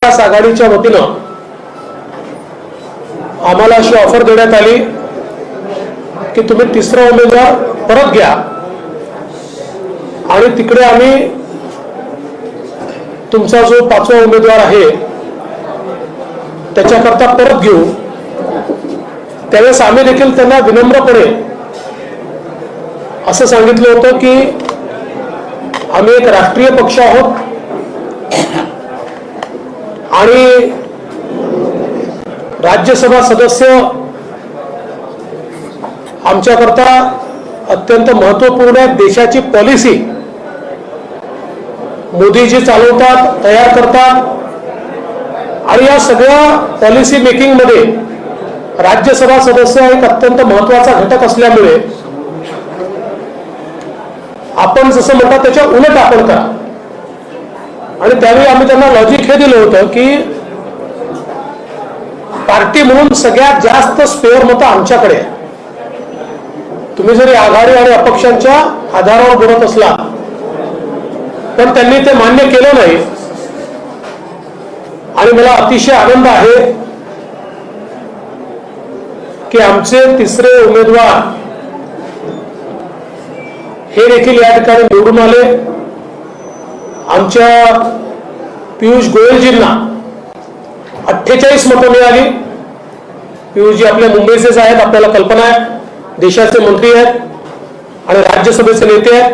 महाविकास आघाडीच्या वतीनं आम्हाला अशी ऑफर देण्यात आली की तुम्ही तिसरा उमेदवार परत घ्या आणि तिकडे आम्ही तुमचा जो पाचवा उमेदवार आहे त्याच्याकरता परत घेऊ। त्यावेळेस आम्ही देखील त्यांना विनम्रपणे असं सांगितलं होतं की आम्ही एक राष्ट्रीय पक्ष आहोत आणि राज्यसभा सदस्य आमच्याकरता अत्यंत महत्त्वपूर्ण आहे। देशाची पॉलिसी मोदीजी चालवतात, तयार करतात आणि या सगळ्या पॉलिसी मेकिंग मध्ये राज्यसभा सदस्य एक अत्यंत महत्त्वाचा घटक असल्यामुळे आपण जसं म्हणतात त्याच्या उलट आपण करा। आणि त्यावेळी आम्ही त्यांना लॉजिक हे दिलं होतं की पार्टी म्हणून सगळ्यात जास्त स्पेअर मतं आमच्याकडे आहे। तुम्ही जरी आघाडी आणि अपक्षांच्या आधारावर बोलत असला पण त्यांनी ते मान्य केलं नाही आणि मला अतिशय आनंद आहे की आमचे तिसरे उमेदवार हे देखील या ठिकाणी निवडून आले। आमच्या पियुष गोयलजींना 48 मतं मिळाली। पियुषजी आपल्या मुंबईचेच आहेत, आपल्याला कल्पना आहे, देशाचे मंत्री आहेत आणि राज्यसभेचे नेते आहेत।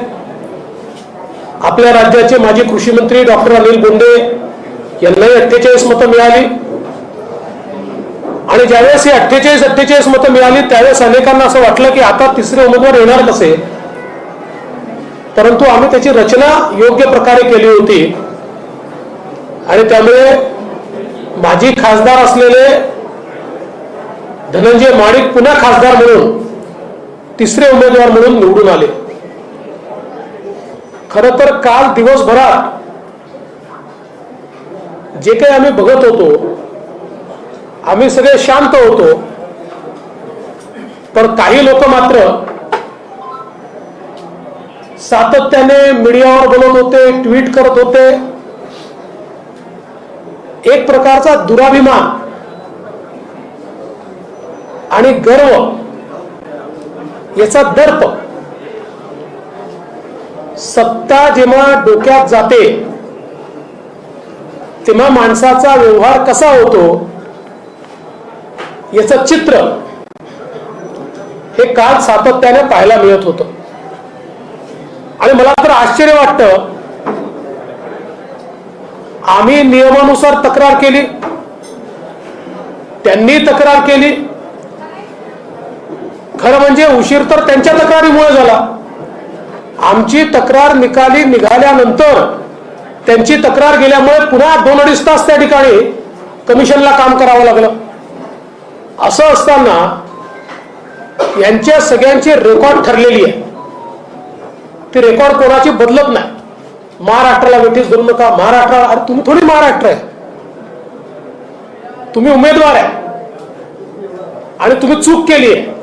आपल्या राज्याचे माजी कृषी मंत्री डॉक्टर अनिल बोंडे यांनाही 48 मतं मिळाली आणि ज्यावेळेस ही 48 मतं मिळाली त्यावेळेस अनेकांना असं वाटलं की आता तिसरे उमेदवार येणार कसे, परंतु आम्ही त्याची रचना योग्य प्रकारे केली होती आणि त्यामुळे माजी खासदार असलेले धनंजय माडिक पुन्हा खासदार म्हणून तिसरे उमेदवार म्हणून निवडून आले। खरं तर काल दिवसभरात जे काही आम्ही बघत होतो आम्ही सगळे शांत होतो, पण काही लोक मात्र सातत्याने मीडियावर बोलत होते, ट्विट करत होते। एक प्रकारचा दुराभिमान आणि गर्व याचा दर्प, सत्ता जेव्हा डोक्यात जाते तेव्हा माणसाचा व्यवहार कसा होतो याचं चित्र हे काल सातत्याने पाहायला मिळत होतं। आणि मला तर आश्चर्य वाटतं, आम्ही नियमानुसार तक्रार केली, त्यांनी तक्रार केली, खरं म्हणजे उशीर तर त्यांच्या तक्रारीमुळे झाला। आमची तक्रार निकाली निघाल्यानंतर त्यांची तक्रार गेल्यामुळे पुन्हा 2-2.5 तास त्या ठिकाणी कमिशनला काम करावं लागलं। असं असताना यांच्या सगळ्यांची रेकॉर्ड ठरलेली आहे, ती रेकॉर्ड कोणाची बदलत नाही। महाराष्ट्राला वेठीस धरू नका, महाराष्ट्र, अरे तुम्ही थोडी महाराष्ट्र आहे, तुम्ही उमेदवार आहे आणि तुम्ही चूक केली आहे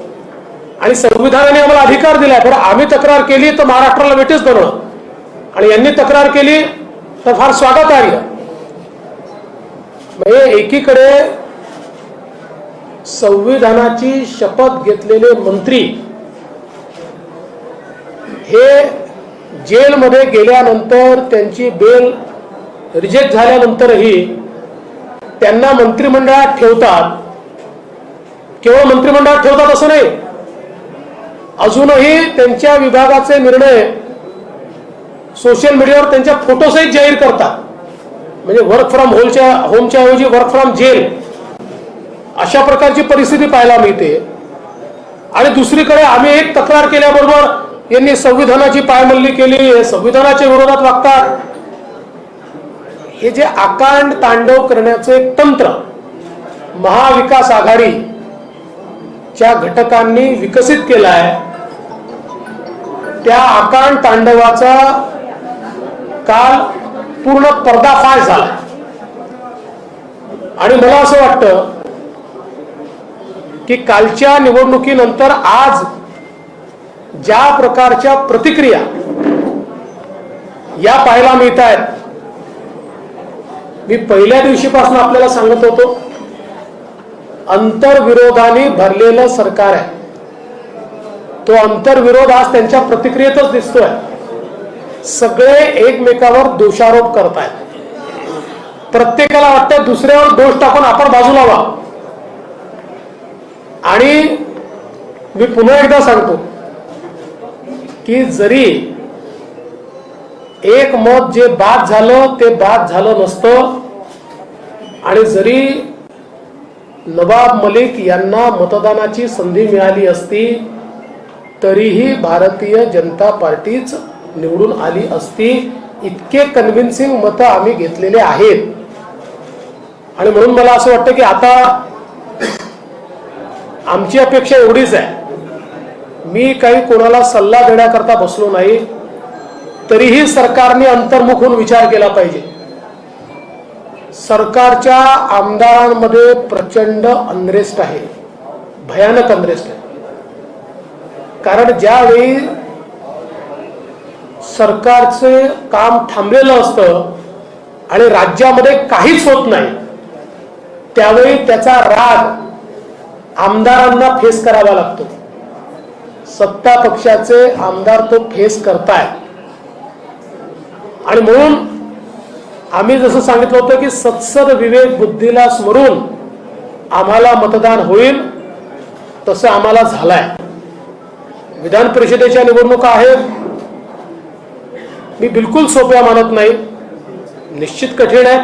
आणि संविधानाने आम्हाला अधिकार दिलाय, बरं आम्ही तक्रार केली तर महाराष्ट्राला वेठीस धरणं आणि यांनी तक्रार केली तर फार स्वागतार्ह। म्हणजे एकीकडे संविधानाची शपथ घेतलेले मंत्री हे जेलमध्ये गेल्यानंतर त्यांची बेल रिजेक्ट झाल्यानंतरही त्यांना मंत्रिमंडळात ठेवतात। केवळ मंत्रिमंडळात ठेवतात असं नाही, अजूनही त्यांच्या विभागाचे निर्णय सोशल मीडियावर त्यांच्या फोटोसहित जाहीर करतात। म्हणजे वर्क फ्रॉम होमच्या ऐवजी वर्क फ्रॉम जेल अशा प्रकारची परिस्थिती पाहायला मिळते। आणि दुसरीकडे आम्ही एक तक्रार केल्याबरोबर यांनी संविधानाची पायमल्ली केली, संविधानाच्या विरोधात वागतात। हे जे आकांड तांडव करण्याचे एक तंत्र महाविकास आघाडीच्या घटकांनी विकसित केलं आहे, त्या आकांड तांडवाचा काल पूर्ण पर्दाफाश झाला। आणि मला असं वाटतं की कालच्या निवडणुकीनंतर आज ज्या प्रकारच्या प्रतिक्रिया या पाहायला मिळत आहेत मी पहिल्या दिवशीपासून आपल्याला सांगत होतो, अंतर्विरोधाने भरलेलं सरकार आहे. तो अंतर्विरोध आज त्यांच्या प्रतिक्रियेतच दिसतोय. सगळे एकमेकावर दोषारोप करतायत. प्रत्येकाला वाटतं दुसऱ्यावर दोष टाकून आपण बाजूला व्हा. आणि मी पुन्हा एकदा सांगतो की जरी एक मत जे बाद झालं ते बाद झालं नसतं, आणि जरी नवाब मलिक यांना मतदानाची संधी मिळाली असती तरीही भारतीय जनता पार्टीच निवडून आली असती. इतके कन्व्हिन्सिंग मतं आम्ही घेतलेले आहेत. आणि म्हणून मला असं वाटतं की आता आमची अपेक्षा एवढीच आहे, मी काही कोणाला सल्ला देण्याकरता बसलो नाही, तरीही सरकारने अंतर्मुख होऊन विचार केला पाहिजे. सरकारच्या आमदारांमध्ये प्रचंड अनरेस्ट आहे, भयानक अनरेस्ट आहे. कारण ज्यावेळी सरकारचे काम थांबलेलं असतं आणि राज्यामध्ये काहीच होत नाही, त्यावेळी त्याचा राग आमदारांना फेस करावा लागतो. सत्ता पक्षाचे आमदार तो फेस करतायत. आणि म्हणून आम्ही जसं सांगितलं होतं की सत्सद विवेक बुद्धीला स्मरून आम्हाला मतदान होईल, तसं आम्हाला झालंय. विधान परिषदेच्या निवडणुका आहेत, मी बिलकुल सोप्या मानत नाही, निश्चित कठीण आहे.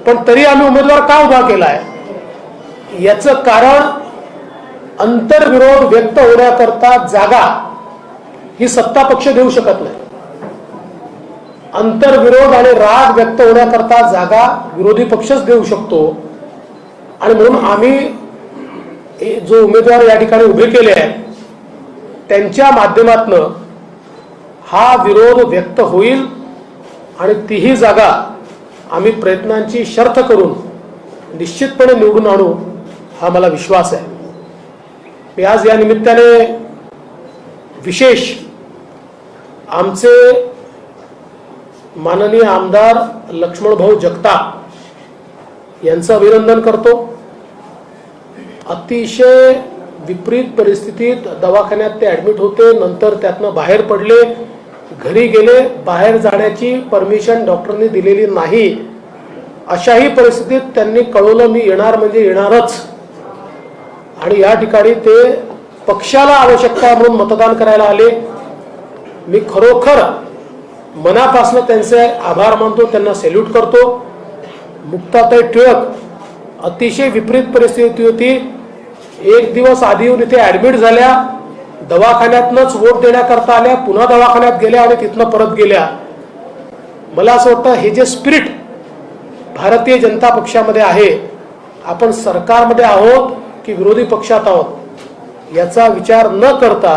पण तरी आम्ही उमेदवार का उभा केलाय याचं कारण अंतर्विरोध व्यक्त होण्याकरता जागा ही सत्ता पक्ष देऊ शकत नाही. अंतर्विरोध आणि राग व्यक्त होण्याकरता जागा विरोधी पक्षच देऊ शकतो. आणि म्हणून आम्ही जो उमेदवार या ठिकाणी उभे केले आहेत त्यांच्या माध्यमातून हा विरोध व्यक्त होईल आणि तीही जागा आम्ही प्रयत्नांची शर्थ करून निश्चितपणे निवडून आणू, हा मला विश्वास आहे. मी आज या निमित्ताने विशेष आमचे माननीय आमदार लक्ष्मणभाऊ जगताप यांचं अभिनंदन करतो. अतिशय विपरीत परिस्थितीत दवाखान्यात ते ऍडमिट होते, नंतर त्यातनं बाहेर पडले, घरी गेले, बाहेर जाण्याची परमिशन डॉक्टरनी दिलेली नाही. अशाही परिस्थितीत त्यांनी कळवलं मी येणार म्हणजे येणारच, आणि या ठिकाणी ते पक्षाला आवश्यकता म्हणून मतदान करायला आले. मी खरोखर मनापासून त्यांचे आभार मानतो, त्यांना सॅल्यूट करतो. मुक्ताताई टिळक अतिशय विपरीत परिस्थिती होती, एक दिवस आधी येऊन इथे ऍडमिट झाल्या, दवाखान्यातनंच वोट देण्याकरता आल्या, पुन्हा दवाखान्यात गेल्या आणि तिथनं परत गेल्या. मला असं वाटतं हे जे स्पिरिट भारतीय जनता पक्षामध्ये आहे, आपण सरकारमध्ये आहोत की विरोधी पक्षात आहोत याचा विचार न करता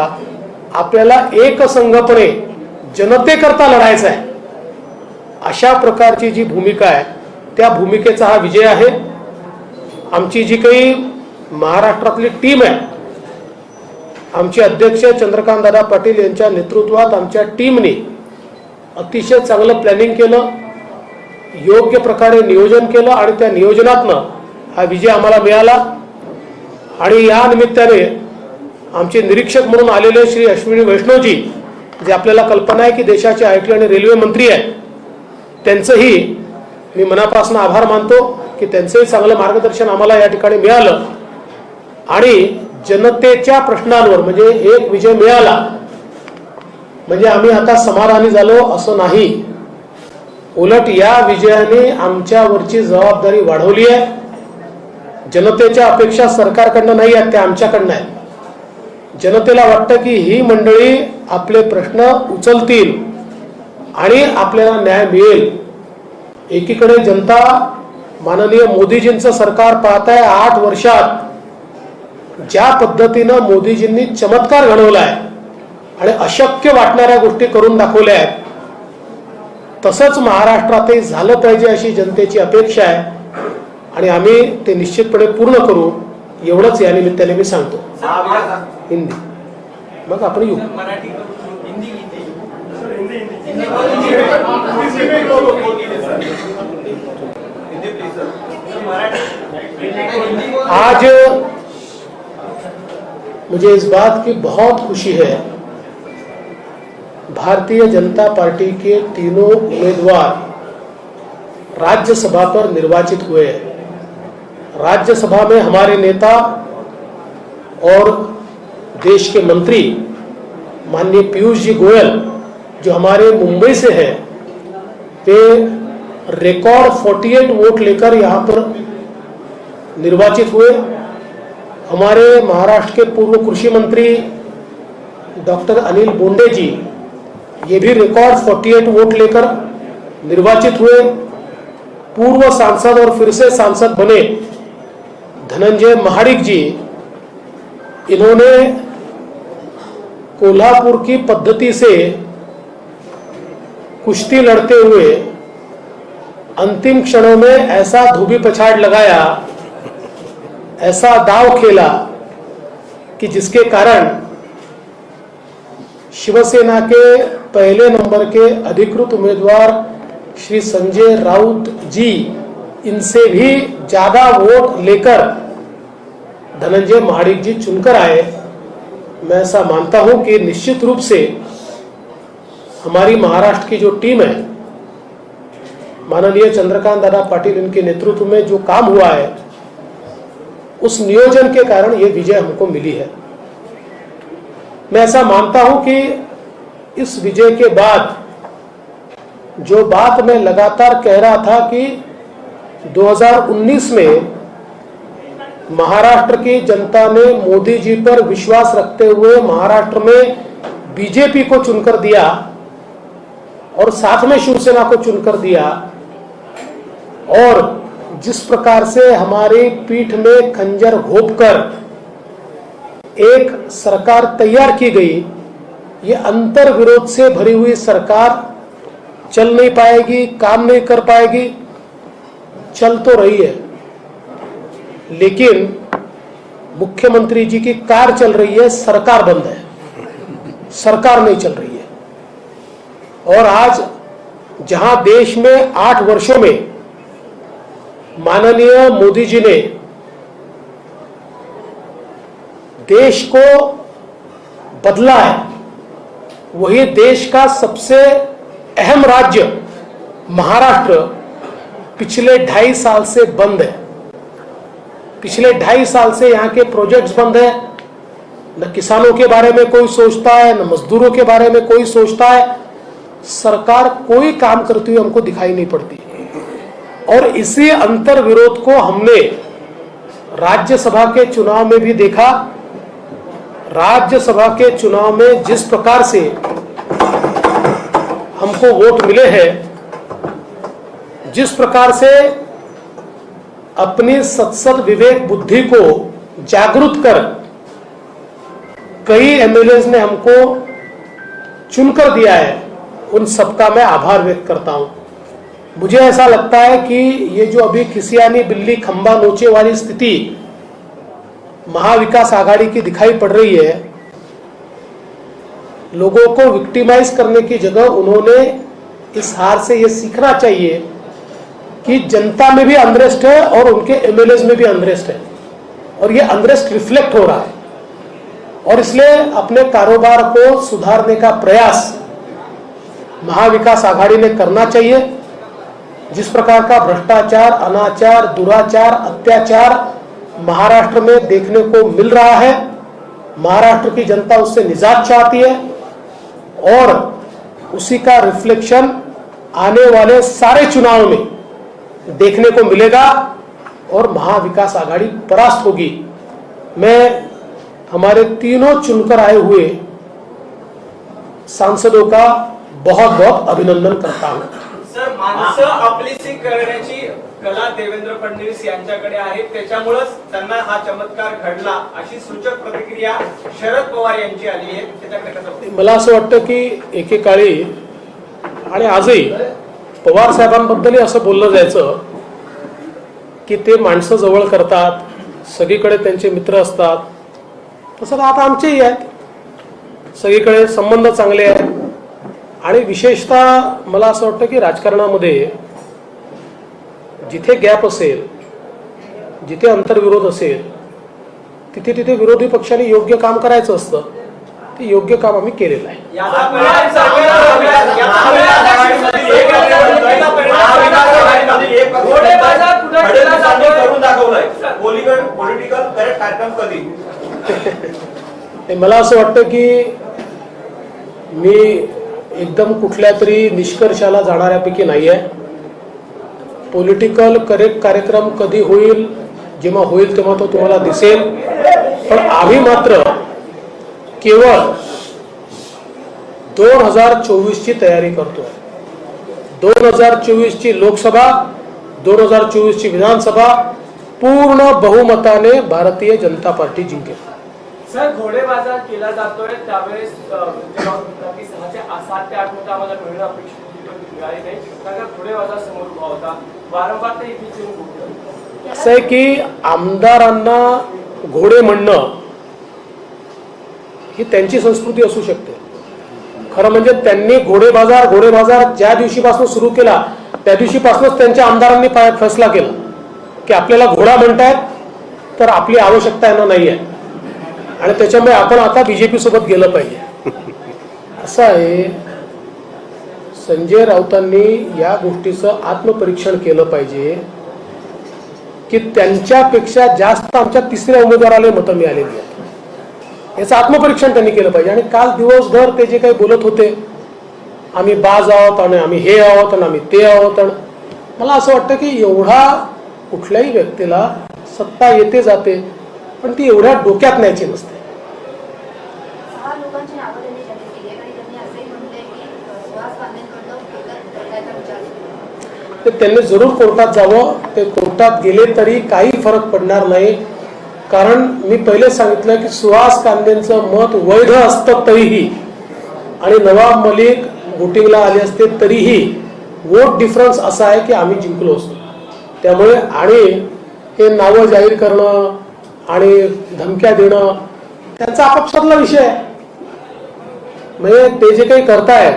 आपल्याला एकसंघपणे जनतेकरता लढायचं आहे. अशा प्रकारची जी भूमिका आहे त्या भूमिकेचा हा विजय आहे. आमची जी काही महाराष्ट्रातली टीम आहे, आमचे अध्यक्ष चंद्रकांत दादा पाटील यांच्या नेतृत्वात आमच्या टीमने अतिशय चांगलं प्लॅनिंग केलं, योग्य प्रकारे नियोजन केलं आणि त्या नियोजनातनं हा विजय आम्हाला मिळाला. आणि या निमित्ताने आमचे निरीक्षक म्हणून आलेले श्री अश्विनी वैष्णवजी, जे आपल्याला कल्पना आहे की देशाचे आयटी आणि रेल्वे मंत्री आहेत, त्यांचंही मी मनापासून आभार मानतो की त्यांचंही चांगलं मार्गदर्शन आम्हाला या ठिकाणी मिळालं. आणि जनतेच्या प्रश्नांवर म्हणजे एक विजय मिळाला म्हणजे आम्ही आता समाधानी झालो असं नाही, उलट या विजयाने आमच्यावरची जबाबदारी वाढवली आहे. जनतेच्या अपेक्षा सरकारकडनं नाही आहेत, त्या आमच्याकडनं आहेत. जनतेला वाटतं की ही मंडळी आपले प्रश्न उचलतील आणि आपल्याला न्याय मिळेल. एकीकडे जनता माननीय मोदीजींचं सरकार पाहत आहे. 8 वर्षात ज्या पद्धतीनं मोदीजींनी चमत्कार घडवलाय आणि अशक्य वाटणाऱ्या गोष्टी करून दाखवल्या आहेत, तसंच महाराष्ट्रातही झालं पाहिजे अशी जनतेची अपेक्षा आहे आणि आम्ही ते निश्चितपणे पूर्ण करू, एवढंच या निमित्ताने मी सांगतो. हिंदी मग आपण येऊ. आज मुझे इस बात की बहुत खुशी है, भारतीय जनता पार्टी के तीनों उम्मीदवार राज्यसभा पर निर्वाचित हुए हैं। राज्यसभा में हमारे नेता और देश के मंत्री माननीय पीयूष जी गोयल जो हमारे मुंबई से हैं, वे रिकॉर्ड 48 वोट लेकर यहाँ पर निर्वाचित हुए। हमारे महाराष्ट्र के पूर्व कृषि मंत्री डॉक्टर अनिल बोंडे जी, ये भी रिकॉर्ड 48 वोट लेकर निर्वाचित हुए। पूर्व सांसद और फिर से सांसद बने धनंजय महाडिक जी, इन्होंने कोल्हापुर की पद्धति से कुश्ती लड़ते हुए अंतिम क्षणों में ऐसा धोबी पछाड़ लगाया, ऐसा दाव खेला कि जिसके कारण शिवसेना के पहले नंबर के अधिकृत उम्मीदवार श्री संजय राउत जी, इनसे भी ज्यादा वोट लेकर धनंजय महाडिक जी चुनकर आए। मैं ऐसा मानता हूं कि निश्चित रूप से हमारी महाराष्ट्र की जो टीम है, माननीय चंद्रकांत दादा पाटिल इनके नेतृत्व में जो काम हुआ है, उस नियोजन के कारण ये विजय हमको मिली है। मैं ऐसा मानता हूं कि इस विजय के बाद जो बात मैं लगातार कह रहा था कि 2019 में महाराष्ट्र की जनता ने मोदी जी पर विश्वास रखते हुए महाराष्ट्र में बीजेपी को चुनकर दिया और साथ में शिवसेना को चुनकर दिया, और जिस प्रकार से हमारी पीठ में खंजर घोंपकर एक सरकार तैयार की गई, ये अंतर विरोध से भरी हुई सरकार चल नहीं पाएगी, काम नहीं कर पाएगी। चल तो रही है, लेकिन मुख्यमंत्री जी की कार चल रही है, सरकार बंद है, सरकार नहीं चल रही है। और आज जहां देश में 8 वर्षों में माननीय मोदी जी ने देश को बदला है, वही देश का सबसे अहम राज्य महाराष्ट्र पिछले 2.5 साल से बंद है। पिछले 2.5 साल से यहाँ के प्रोजेक्ट्स बंद है। न किसानों के बारे में कोई सोचता है, न मजदूरों के बारे में कोई सोचता है। सरकार कोई काम करती हुई हमको दिखाई नहीं पड़ती। और इसी अंतर विरोध को हमने राज्यसभा के चुनाव में भी देखा। राज्यसभा के चुनाव में जिस प्रकार से हमको वोट मिले हैं, जिस प्रकार से अपनी सत्सद विवेक बुद्धि को जागरूक कर कई एमएलएज ने हमको चुनकर दिया है, उन सबका मैं आभार व्यक्त करता हूं। मुझे ऐसा लगता है कि ये जो अभी खिसियानी बिल्ली खंबा नोचे वाली स्थिति महाविकास आघाड़ी की दिखाई पड़ रही है, लोगों को विक्टिमाइज करने की जगह उन्होंने इस हार से ये सीखना चाहिए कि जनता में भी अनरेस्ट है और उनके एमएलएज में भी अनरेस्ट है, और ये अनरेस्ट रिफ्लेक्ट हो रहा है। और इसलिए अपने कारोबार को सुधारने का प्रयास महाविकास आघाड़ी ने करना चाहिए। जिस प्रकार का भ्रष्टाचार, अनाचार, दुराचार, अत्याचार महाराष्ट्र में देखने को मिल रहा है, महाराष्ट्र की जनता उससे निजात चाहती है, और उसी का रिफ्लेक्शन आने वाले सारे चुनाव में देखने को मिलेगा और महाविकास आघाड़ी परास्त होगी। मैं हमारे तीनों चुनकर आए हुए सांसदों का बहुत बहुत अभिनंदन करता हूं। सर, माणसं आपलीसी करण्याची कला देवेंद्र फडणवीस यांच्याकडे आहे, त्याच्यामुळेच त्यांना हा चमत्कार घडला, अशी सूचक प्रतिक्रिया शरद पवार यांची आली आहे। त्याच्याकडे कसं बघता? मला असं वाटतं की एकेकाळी आणि आजही पवार साहेबांबद्दलही असं बोललं जायचं की ते माणसं जवळ करतात, सगळीकडे त्यांचे मित्र असतात। तसं आता आमचेही आहेत, सगळीकडे संबंध चांगले आहेत। आणि विशेषतः मला असं वाटतं की राजकारणामध्ये जिथे गॅप असेल, जिथे आंतरविरोध असेल, तिथे तिथे विरोधी पक्षाने योग्य काम करायचं असतं. ते योग्य काम आम्ही केलेलं आहे. याचा परिणाम मला असं वाटतं की मी एकदम कुठल्या तरी निष्कर्षाला जाणाऱ्यापैकी नाही आहे. पॉलिटिकल करेक्ट कार्यक्रम कधी होईल, जेव्हा होईल तेव्हा तो तुम्हाला दिसेल. पण आम्ही मात्र केवळ 2024 ची तयारी करतोय. 2024 ची लोकसभा, 2024 ची विधानसभा पूर्ण बहुमताने भारतीय जनता पार्टी जिंकेल. सर, घोडेबाजार केला जातोय त्यावेळेस 6 ते 8 मतं आम्हाला मिळणं अपेक्षित मिळाली नाही, कारण घोडेबाजार समोर उभा होता. वारंवार ते इथे येऊन असं आहे की आमदारांना घोडे म्हणणं ही त्यांची संस्कृती असू शकते. खरं म्हणजे त्यांनी घोडेबाजार ज्या दिवशीपासून सुरू केला त्या दिवशीपासूनच त्यांच्या आमदारांनी फैसला केला की आपल्याला घोडा म्हणतायत तर आपली आवश्यकता यांना नाही आहे आणि त्याच्यामुळे आपण आता बीजेपी सोबत गेलं पाहिजे. असं आहे, संजय राऊतांनी या गोष्टीचं आत्मपरीक्षण केलं पाहिजे की त्यांच्यापेक्षा जास्त आमच्या तिसऱ्या उमेदवाराला मतं मिळालेली आहेत. याचं आत्मपरीक्षण त्यांनी केलं पाहिजे. आणि काल दिवसभर ते जे काही बोलत होते, आम्ही बाज आहोत आणि आम्ही हे आहोत आणि आम्ही ते आहोत, आणि मला असं वाटतं की एवढा कुठल्याही व्यक्तीला सत्ता येते जाते पण ती एवढ्या डोक्यात न्यायची नसते. 6 लोकांची नावं त्यांनी जाहीर केली आणि त्यांनी असंही म्हटलंय की सुहास गांधींकडनं करण्याचा विचार सुरू. ते त्यांनी जरूर कोर्टात जावं. ते कोर्टात गेले तरी काही फरक पडणार नाही, कारण मी पहिलेच सांगितलं की सुहास कांदेंचं मत वैध असतं तरीही आणि नवाब मलिक वोटिंगला आले असते तरीही वोट डिफरन्स असा आहे की आम्ही जिंकलो असतो. त्यामुळे आणि हे नावं जाहीर करणं आणि धमक्या देणं त्यांचा आपापसातला विषय आहे. म्हणजे ते जे काही करतायत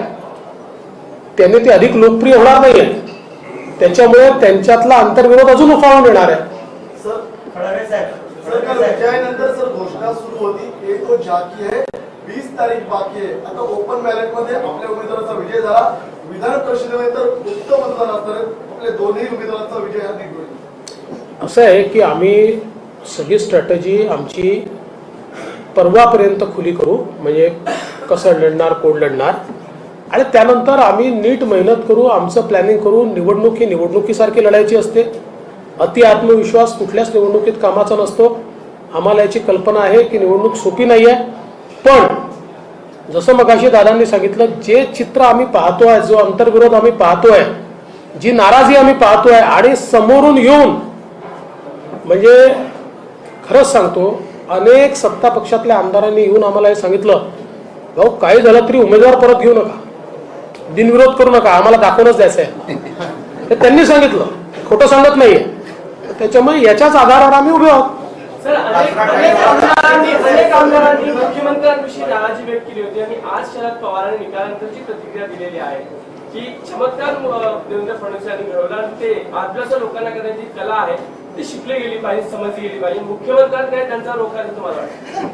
त्यांनी ते अधिक लोकप्रिय होणार नाहीये, त्याच्यामुळे त्यांच्यातला आंतरविरोध अजून उफाळून येणार आहे. सर, फडणवीस साहेब, सर विजयानंतर सर घोषणा सुरू होती, एक तो बाकी आहे, 20 तारीख बाकी आहे. आता ओपन बॅलेट मध्ये आपल्या उमेदवाराचा विजय झाला, विधान परिषदेमध्ये तर गुप्त मतदान असणार आहे, आपल्या दोन्ही उमेदवारांचा विजय हा निघून. असं आहे की आम्ही सगळी स्ट्रॅटेजी आमची परवापर्यंत खुली करू, म्हणजे कसं लढणार, कोण लढणार, आणि त्यानंतर आम्ही नीट मेहनत करू, आमचं प्लॅनिंग करू. निवडणूक ही निवडणुकीसारखी लढायची असते. अति आत्मविश्वास कुठल्याच निवडणुकीत कामाचा नसतो. आम्हाला याची कल्पना आहे की निवडणूक सोपी नाही आहे, पण जसं मगाशी दादांनी सांगितलं, जे चित्र आम्ही पाहतोय, जो आंतरविरोध आम्ही पाहतोय, जी नाराजी आम्ही पाहतोय, आणि समोरून येऊन म्हणजे खरंच सांगतो, अनेक सत्ता पक्षातल्या आमदारांनी येऊन आम्हाला हे सांगितलं, भाऊ काही झालं तरी उमेदवार परत घेऊ नका, बिनविरोध करू नका, आम्हाला दाखवूनच द्यायचं आहे. हे त्यांनी सांगितलं, खोटं सांगत नाहीये. त्याच्यामुळे याच्याच आधारावर आम्ही उभे आहोत. सर, अनेक आमदारांनी मुख्यमंत्र्यांविषयी नाराजी व्यक्त केली होती आणि आज शरद पवारांनी निकालानंतरची प्रतिक्रिया दिलेली आहे की चमत्कार देवेंद्र फडणवीस यांनी घडवला आणि ते आदिवासी लोकांना करण्याची कला आहे ती शिकली गेली पाहिजे, समजली गेली पाहिजे. मुख्यमंत्र्यांकडे त्यांचा रोख आहे तुम्हाला वाटतं?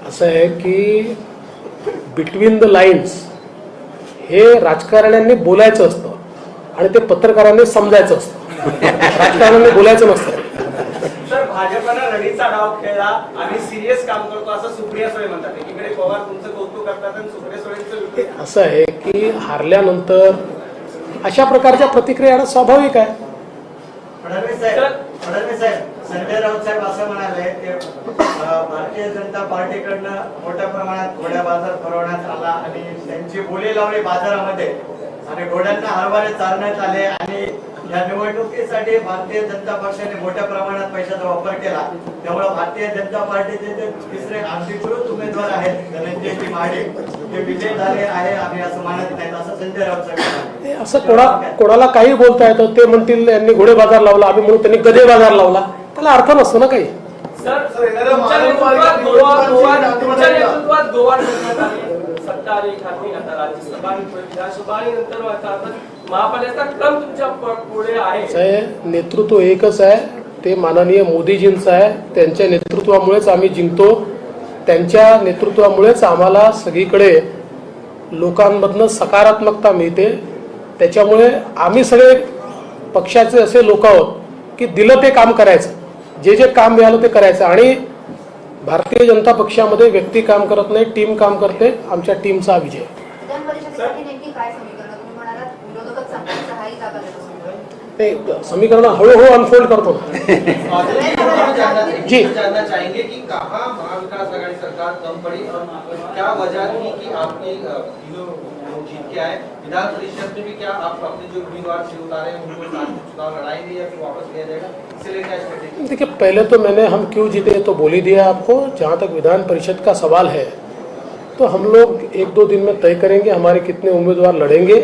असं आहे की बिटवीन द लाईन्स हे राजकारण्यांनी बोलायचं असतं आणि ते पत्रकारांनी समजायचं असतं. राजकारण्यांनी बोलायचं नसतं. सर, भाजपनं रडीचा डाव खेळला आणि सिरियस काम करतो असं सुप्रिया सुळे म्हणतात. एकीकडे पवार तुमचं कौतुक करतात आणि सुप्रिया सुळेंचं असं आहे की हारल्यानंतर अशा प्रकारच्या प्रतिक्रिया येणं स्वाभाविक आहे. फडणवीस साहेब, संजय राऊत साहेब असं म्हणाले की भारतीय जनता पार्टीकडनं मोठ्या प्रमाणात घोड्या बाजार भरवण्यात आला आणि त्यांची बोली लावली बाजारामध्ये आणि घोड्यांना हरभरे चालण्यात आले आणि या निवडणुकीसाठी भारतीय जनता पक्षाने मोठ्या प्रमाणात पैशाचा वापर केला. त्यामुळे भारतीय जनता पार्टीचे जे तिसरे अधिकृत उमेदवार आहेत धनंजयजी महाडिक ते विजय झाले आहे आम्ही असं मानत नाहीत, असं संजय राऊत साहेब. असं कोणाला काही बोलता येतं. ते म्हणतील यांनी घोडे बाजार लावला, आम्ही म्हणून त्यांनी गधे बाजार लावला, त्याला अर्थ नसतो ना काही. सर, तुमच्या नेतृत्वात गोवा ठरवण्यात आली. सत्ता आली खाली, आता राज्यसभा आणि पुढे विधानसभा आणि नंतर आता महापालिकेचा क्रम तुमच्या पुढे आहे. साहेब, नेतृत्व एकच आहे, ते माननीय मोदीजींचं आहे. त्यांच्या नेतृत्वामुळेच आम्ही जिंकतो. त्यांच्या नेतृत्वामुळेच आम्हाला सगळीकडे लोकांमधनं सकारात्मकता मिळते. त्याच्यामुळे आम्ही सगळे पक्षाचे असे लोक आहोत की दिलं ते काम करायचं, जे जे काम मिळालं ते करायचं. आणि भारतीय जनता पक्षामध्ये व्यक्ती काम करत नाही, टीम काम करते. आमच्या टीमचा विजय. विधान परिषदेसाठी नेमकी काय समीकरण तुम्ही म्हणालात विरोधकच सांगतात 6 जागा देतो. ते समीकरण हळूहळू अनफोल्ड करतो. जी, जानना चाहेंगे कि कहाँ महाविकास आघाड़ी सरकार कम पड़ी और क्या वजह थी कि आपने तीनों लोग जीत के आए. विधान परिषद में भी क्या आप अपने जो उम्मीदवार से उतारे हैं उनको साथ में चुनाव लड़ाएंगे या फिर वापस लिया जाएगा, इससे लेकर स्ट्रेटेजी? देखिए, पहले तो मैंने हम क्यों जीते तो बोल ही दिया आपको. जहाँ तक विधान परिषद का सवाल है तो हम लोग 1-2 दिन में तय करेंगे हमारे कितने उम्मीदवार लड़ेंगे.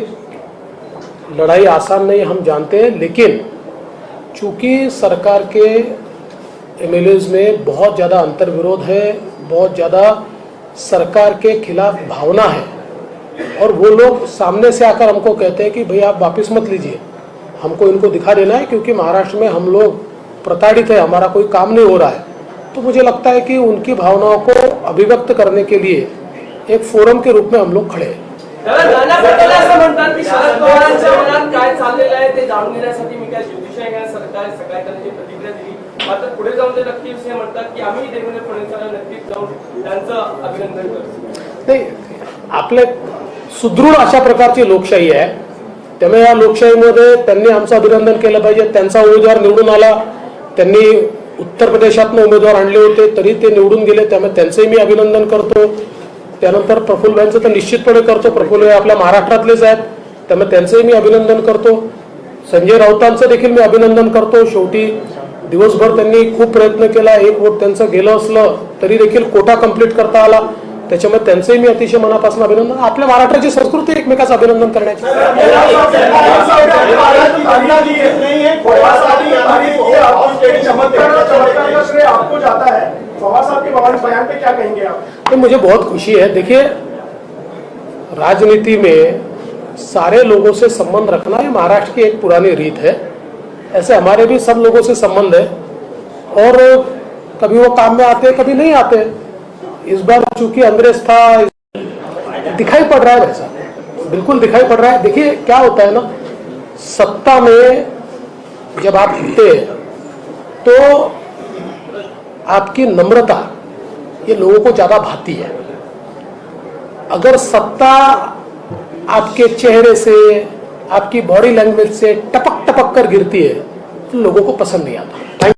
लड़ाई आसान नहीं, हम जानते हैं, लेकिन चूंकि सरकार के एमएलएज में बहुत ज़्यादा अंतर्विरोध है, बहुत ज़्यादा सरकार के खिलाफ भावना है, और वो लोग सामने से आकर हमको कहते हैं कि भाई आप वापस मत लीजिए, हमको इनको दिखा देना है क्योंकि महाराष्ट्र में हम लोग प्रताड़ित है, हमारा कोई काम नहीं हो रहा है. तो मुझे लगता है कि उनकी भावनाओं को अभिव्यक्त करने के लिए एक फोरम के रूप में हम लोग खड़े हैं. नाना पटोले असं म्हणतात की शरद पवारांच्या मनात काय चाललेलं आहे ते जाणून घेण्यासाठी मी काय ज्योतिषाई घेण्यास सकाळी त्यांची प्रतिक्रिया दिली. मात्र पुढे जाऊन ते नक्कीच हे म्हणतात की आम्ही देवेंद्र फडणवीसांना नक्कीच जाऊन त्यांचं अभिनंदन करतो. नाही, आपले सुदृढ अशा प्रकारची लोकशाही आहे. त्यामुळे या लोकशाहीमध्ये त्यांनी आमचं अभिनंदन केलं पाहिजे. त्यांचा उमेदवार निवडून आला, त्यांनी उत्तर प्रदेशातनं उमेदवार आणले होते तरी ते निवडून गेले, त्यामुळे त्यांचंही मी अभिनंदन करतो. त्यानंतर प्रफुल्लभाईंचं तर निश्चितपणे करतो. प्रफुल्ल आपल्या महाराष्ट्रातलेच आहेत, त्यामुळे त्यांचंही मी अभिनंदन करतो. संजय राऊतांचं देखील मी अभिनंदन करतो. शेवटी दिवसभर त्यांनी खूप प्रयत्न केला, 1 वोट त्यांचं गेलं असलं तरी देखील कोटा कंप्लीट करता आला, त्याच्यामुळे त्यांचंही मी अतिशय मनापासून अभिनंदन. आपल्या महाराष्ट्राची संस्कृती एकमेकाचं अभिनंदन करण्याची. आपको जाता है, पवार साहब के बयान पे क्या कहेंगे आप? तो मुझे बहुत खुशी है. देखिए, राजनीति में सारे लोगों से संबंध रखना ये महाराष्ट्र की एक पुरानी रीत है. ऐसे हमारे भी सब लोगों से संबंध है, और कभी वो काम में आते कभी नहीं आते. इस बार चूंकि अंग्रेज था, दिखाई पड़ रहा है वैसा, बिल्कुल दिखाई पड़ रहा है. देखिए क्या होता है ना, सत्ता में जब आप होते हैं तो आपकी नम्रता ये लोगों को ज्यादा भाती है. अगर सत्ता आपके चेहरे से, आपकी बॉडी लैंग्वेज से टपक टपक कर गिरती है तो लोगों को पसंद नहीं आता.